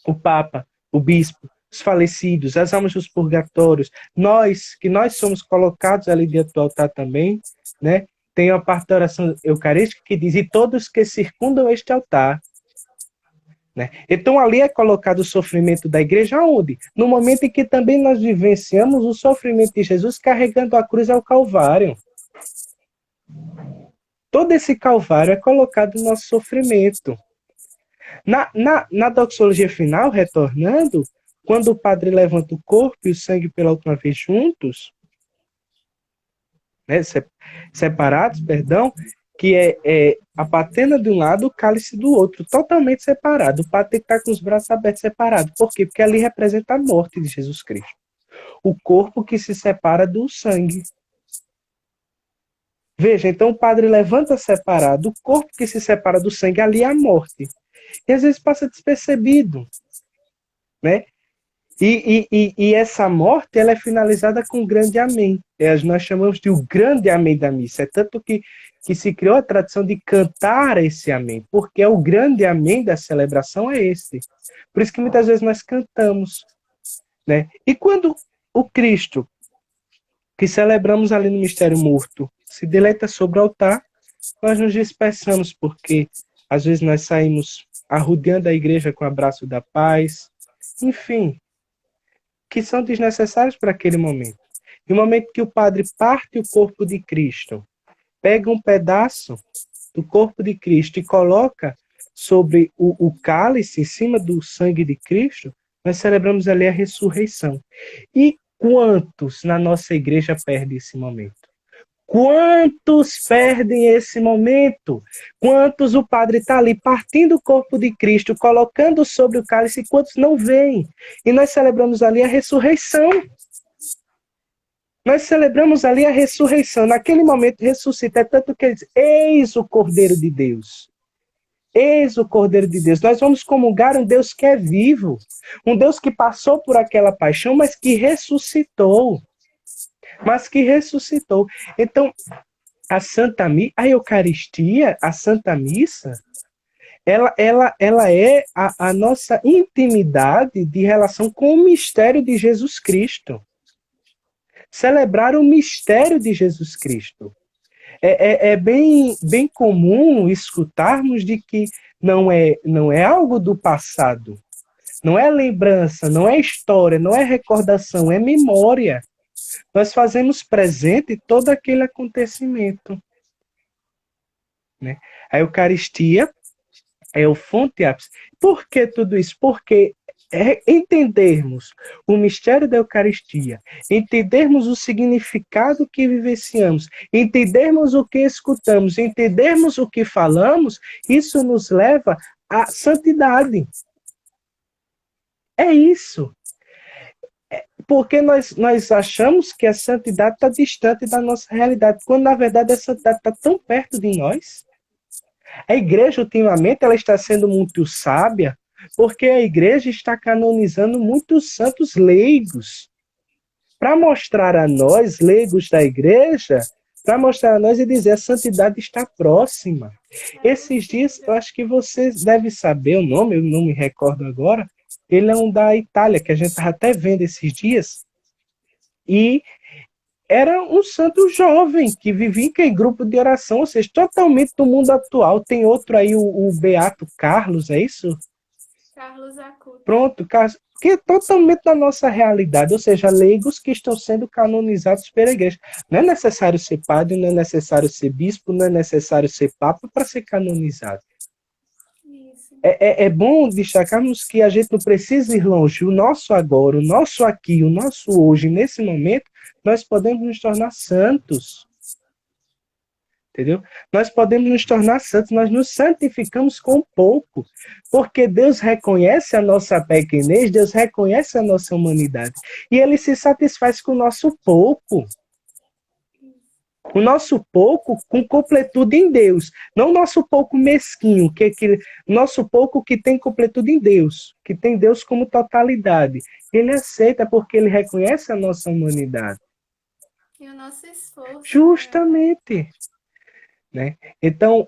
o Papa, o Bispo, os falecidos, as almas dos purgatórios, que nós somos colocados ali diante do altar também, né? Tem uma parte da oração eucarística que diz, e todos que circundam este altar, né? Então ali é colocado o sofrimento da igreja onde? No momento em que também nós vivenciamos o sofrimento de Jesus carregando a cruz ao Calvário. Todo esse Calvário é colocado no nosso sofrimento. Na doxologia final, retornando, quando o padre levanta o corpo e o sangue pela última vez juntos, né, separados, perdão, que é a patena de um lado, o cálice do outro, totalmente separado. O padre tem que estar com os braços abertos separados. Por quê? Porque ali representa a morte de Jesus Cristo. O corpo que se separa do sangue. Veja, então o padre levanta separado, o corpo que se separa do sangue, ali é a morte. E às vezes passa despercebido, né? E essa morte, ela é finalizada com um grande amém. Nós chamamos de o grande amém da missa. É tanto que se criou a tradição de cantar esse amém, porque o grande amém da celebração é esse. Por isso que muitas vezes nós cantamos, né? E quando o Cristo, que celebramos ali no mistério morto, se deleita sobre o altar, nós nos dispersamos, porque às vezes nós saímos arrodeando a igreja com o abraço da paz, enfim, que são desnecessários para aquele momento. No momento que o padre parte o corpo de Cristo, pega um pedaço do corpo de Cristo e coloca sobre o cálice, em cima do sangue de Cristo, nós celebramos ali a ressurreição. E quantos na nossa igreja perdem esse momento? Quantos perdem esse momento? Quantos o padre está ali partindo o corpo de Cristo, colocando sobre o cálice, e quantos não veem? E nós celebramos ali a ressurreição. Nós celebramos ali a ressurreição. Naquele momento ressuscita. É tanto que ele diz, eis o Cordeiro de Deus. Eis o Cordeiro de Deus. Nós vamos comungar um Deus que é vivo. Um Deus que passou por aquela paixão, mas que ressuscitou. Então, a Eucaristia, a Santa Missa, ela é a nossa intimidade de relação com o mistério de Jesus Cristo. Celebrar o mistério de Jesus Cristo. É bem comum escutarmos de que não é algo do passado, não é lembrança, não é história, não é recordação, é memória. Nós fazemos presente todo aquele acontecimento, né? A Eucaristia é o fonte ápice. Por que tudo isso? Porque entendermos o mistério da Eucaristia, entendermos o significado que vivenciamos, entendermos o que escutamos, entendermos o que falamos, isso nos leva à santidade. É isso. Porque nós achamos que a santidade está distante da nossa realidade, quando na verdade a santidade está tão perto de nós. A igreja, ultimamente, ela está sendo muito sábia, porque a igreja está canonizando muitos santos leigos, para mostrar a nós, leigos da igreja, para mostrar a nós e dizer a santidade está próxima. Esses dias, eu acho que vocês devem saber o nome, eu não me recordo agora, ele é um da Itália, que a gente estava até vendo esses dias, e era um santo jovem, que vivia em grupo de oração, ou seja, totalmente do mundo atual. Tem outro aí, o Beato Carlos, é isso? Carlos Acutis. Pronto, que é totalmente da nossa realidade, ou seja, leigos que estão sendo canonizados pela igreja. Não é necessário ser padre, não é necessário ser bispo, não é necessário ser papa para ser canonizado. É bom destacarmos que a gente não precisa ir longe. O nosso agora, o nosso aqui, o nosso hoje, nesse momento, nós podemos nos tornar santos. Entendeu? Nós podemos nos tornar santos, nós nos santificamos com pouco, porque Deus reconhece a nossa pequenez, Deus reconhece a nossa humanidade, e Ele se satisfaz com o nosso pouco. O nosso pouco com completude em Deus, não o nosso pouco mesquinho, nosso pouco que tem completude em Deus, que tem Deus como totalidade. Ele aceita porque Ele reconhece a nossa humanidade. E o nosso esforço. Justamente. Né? Então,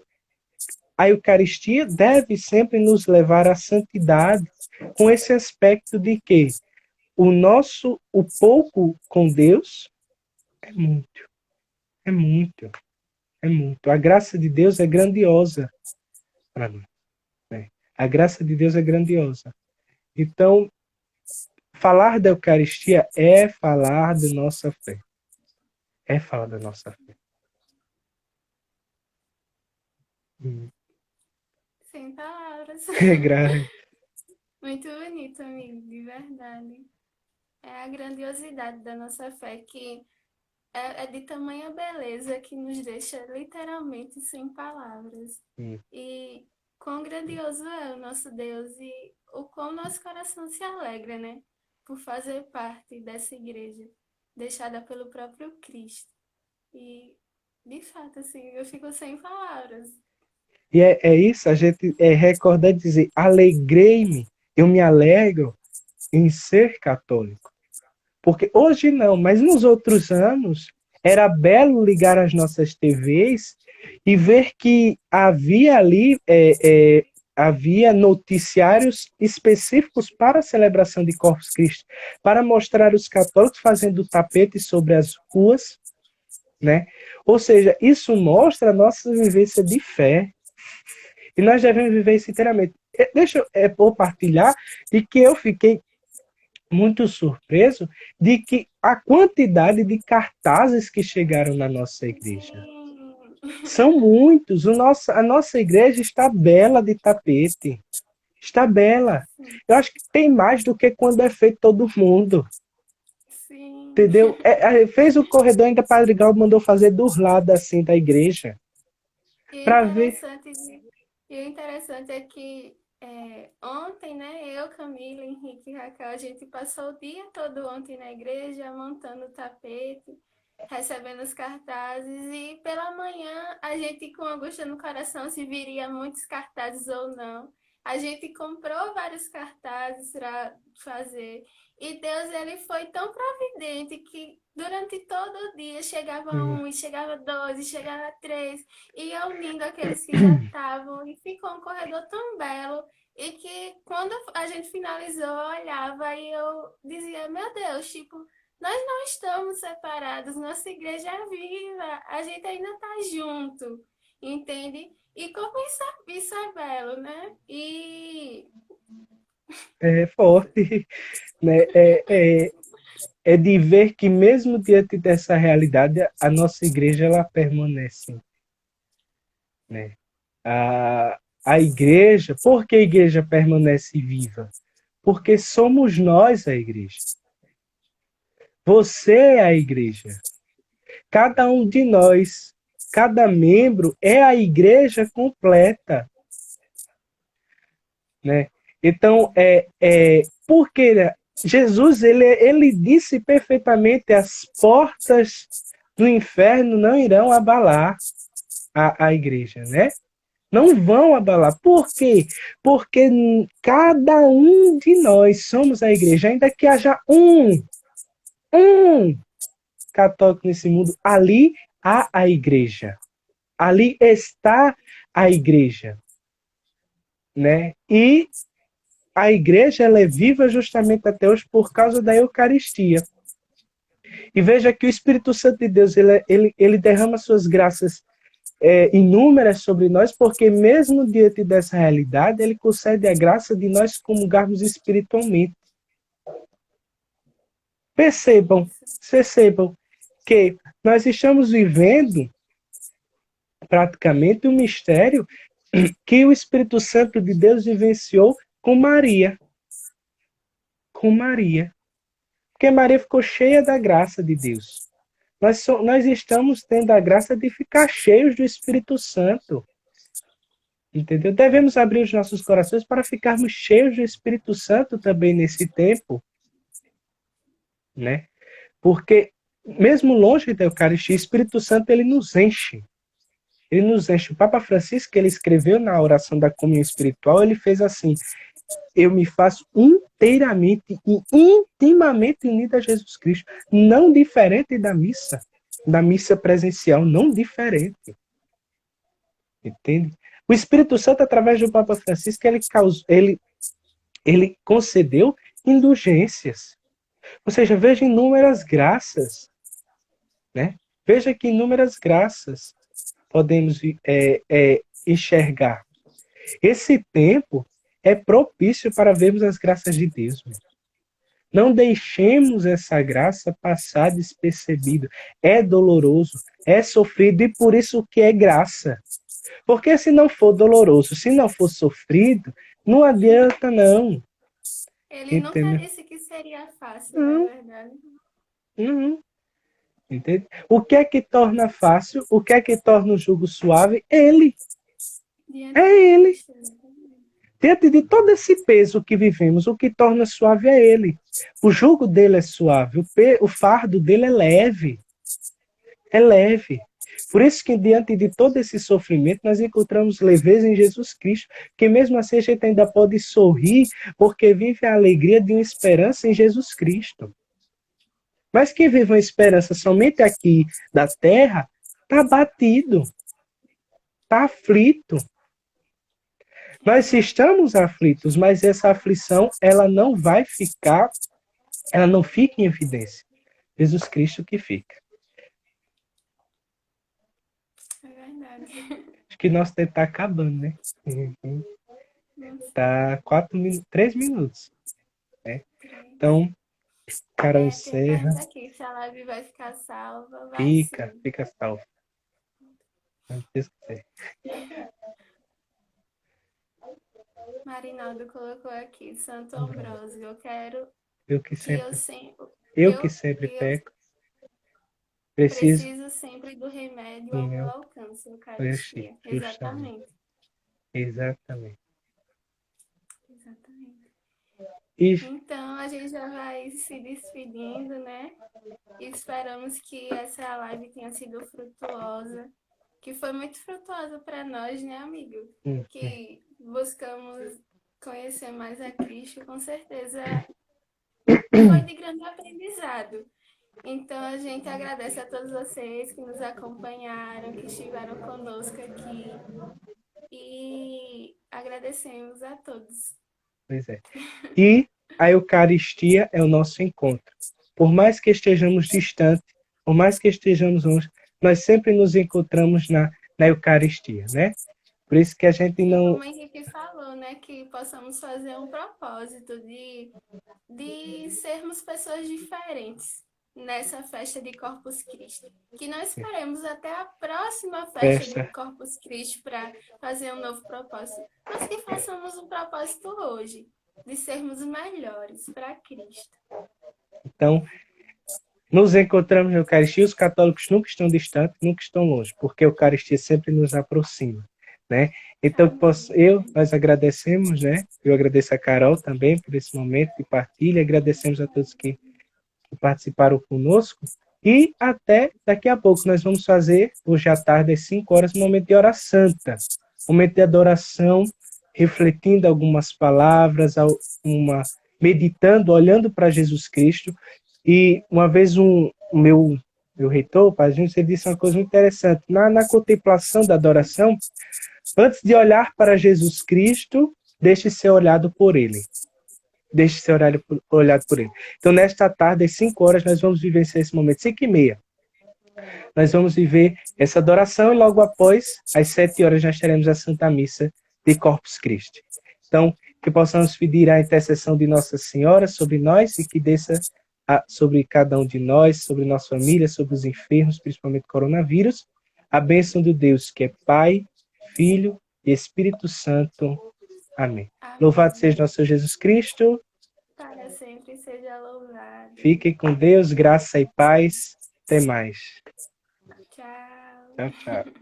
a Eucaristia deve sempre nos levar à santidade, com esse aspecto de que o pouco com Deus é muito, é muito, é muito. A graça de Deus é grandiosa para nós. Né? A graça de Deus é grandiosa. Então, falar da Eucaristia é falar da nossa fé. É falar da nossa fé. Sem palavras. É grave. Muito bonito, amigo, de verdade. É a grandiosidade da nossa fé que é de tamanha beleza que nos deixa literalmente sem palavras. E quão grandioso é o nosso Deus e o quão nosso coração se alegra, né? Por fazer parte dessa igreja, deixada pelo próprio Cristo. E, de fato, assim, eu fico sem palavras. E é isso, a gente recordar de dizer, alegrei-me, eu me alegro em ser católico. Porque hoje não, mas nos outros anos, era belo ligar as nossas TVs e ver que havia ali havia noticiários específicos para a celebração de Corpus Christi, para mostrar os católicos fazendo tapete sobre as ruas, né? Ou seja, isso mostra a nossa vivência de fé. E nós devemos viver isso inteiramente. Deixa eu compartilhar de que eu fiquei muito surpreso de que a quantidade de cartazes que chegaram na nossa igreja. São muitos. A nossa igreja está bela de tapete. Está bela. Eu acho que tem mais do que quando é feito todo mundo. Sim. Entendeu? Fez o corredor, ainda Padre Gal mandou fazer dos lados assim da igreja. Para ver. E o interessante é que ontem, né, eu, Camila, Henrique e Raquel, a gente passou o dia todo ontem na igreja, montando o tapete, recebendo os cartazes, e pela manhã a gente, com angústia no coração, se viria muitos cartazes ou não. A gente comprou vários cartazes para fazer, e Deus, ele foi tão providente que durante todo o dia chegava um, e chegava dois, e chegava três, e ia unindo aqueles que já estavam, e ficou um corredor tão belo, e que quando a gente finalizou, eu olhava e eu dizia, meu Deus, tipo, nós não estamos separados, nossa igreja é viva, a gente ainda está junto, entende? E como isso é belo, né? E... É forte, né? É de ver que mesmo diante dessa realidade, a nossa igreja ela permanece. Né? A igreja, por que a igreja permanece viva? Porque somos nós a igreja. Você é a igreja. Cada um de nós, cada membro é a igreja completa. Né? Então, porque Jesus ele disse perfeitamente: as portas do inferno não irão abalar a igreja, né? Não vão abalar. Por quê? Porque cada um de nós somos a igreja, ainda que haja um católico nesse mundo, ali há a igreja. Ali está a igreja, né? E a igreja ela é viva justamente até hoje por causa da Eucaristia. E veja que o Espírito Santo de Deus ele derrama suas graças inúmeras sobre nós, porque mesmo diante dessa realidade, ele concede a graça de nós comungarmos espiritualmente. Percebam que nós estamos vivendo praticamente um mistério que o Espírito Santo de Deus vivenciou com Maria. Com Maria. Porque Maria ficou cheia da graça de Deus. Nós estamos tendo a graça de ficar cheios do Espírito Santo. Entendeu? Devemos abrir os nossos corações para ficarmos cheios do Espírito Santo também nesse tempo, né? Porque, mesmo longe da Eucaristia, o Espírito Santo, ele nos enche. Ele nos enche. O Papa Francisco, ele escreveu na oração da comunhão espiritual, ele fez assim: eu me faço inteiramente e intimamente unido a Jesus Cristo. Não diferente da missa presencial, não diferente. Entende? O Espírito Santo, através do Papa Francisco, ele concedeu indulgências. Ou seja, veja inúmeras graças. Né? Veja que inúmeras graças podemos enxergar. Esse tempo é propício para vermos as graças de Deus. Não deixemos essa graça passar despercebido. É doloroso, é sofrido, e por isso que é graça. Porque se não for doloroso, se não for sofrido, não adianta, não. Ele nunca disse que seria fácil, na verdade. Entende? O que é que torna fácil? O que é que torna o jugo suave? Ele. É ele. Diante de todo esse peso que vivemos, o que torna suave é ele. O jugo dele é suave, o fardo dele é leve. É leve. Por isso que, diante de todo esse sofrimento, nós encontramos leveza em Jesus Cristo, que mesmo assim a gente ainda pode sorrir, porque vive a alegria de uma esperança em Jesus Cristo. Mas quem vive uma esperança somente aqui da terra, está abatido, está aflito. Nós estamos aflitos, mas essa aflição, ela não fica em evidência. Jesus Cristo que fica. É verdade. Acho que nosso tempo está acabando, né? Tá 3 minutos. Né? Então, Carol encerra. Aqui, se a live vai ficar salva, Fica salva. Se Deus quiser. Marinaldo colocou aqui, Santo Ambrósio, eu que sempre peco. Preciso sempre do remédio ao meu alcance, Eucaristia. Exatamente. Então, a gente já vai se despedindo, né? E esperamos que essa live tenha sido frutuosa, que foi muito frutuosa para nós, né, amigo? Que buscamos conhecer mais a Cristo, com certeza foi de grande aprendizado. Então, a gente agradece a todos vocês que nos acompanharam, que estiveram conosco aqui. E agradecemos a todos. Pois é. E a Eucaristia é o nosso encontro. Por mais que estejamos distantes, por mais que estejamos longe, nós sempre nos encontramos na Eucaristia, né? Por isso que a gente não... Como o Henrique falou, né? Que possamos fazer um propósito de sermos pessoas diferentes nessa festa de Corpus Christi. Que nós esperemos até a próxima festa de Corpus Christi para fazer um novo propósito. Mas que façamos um propósito hoje, de sermos melhores para Cristo. Então, nos encontramos na Eucaristia. Os católicos nunca estão distantes, nunca estão longe, porque a Eucaristia sempre nos aproxima, né? Então, nós agradecemos, né? Eu agradeço a Carol também por esse momento de partilha, agradecemos a todos que participaram conosco, e até daqui a pouco nós vamos fazer, hoje à tarde, às 5 horas, um momento de hora santa, um momento de adoração, refletindo algumas palavras, meditando, olhando para Jesus Cristo. E uma vez o meu reitor, o Padre Júnior, ele disse uma coisa muito interessante. Na contemplação da adoração, antes de olhar para Jesus Cristo, deixe ser olhado por Ele. Deixe ser olhado por Ele. Então, nesta tarde, às 5 horas, nós vamos vivenciar esse momento. 5h30. Nós vamos viver essa adoração e logo após, às 7 horas, nós teremos a Santa Missa de Corpus Christi. Então, que possamos pedir a intercessão de Nossa Senhora sobre nós e que desça sobre cada um de nós, sobre nossa família, sobre os enfermos, principalmente coronavírus, a bênção de Deus, que é Pai, Filho e Espírito Santo. Amém. Louvado seja nosso Senhor Jesus Cristo. Para sempre seja louvado. Fiquem com Deus, graça e paz. Até mais. Tchau. Tchau, tchau.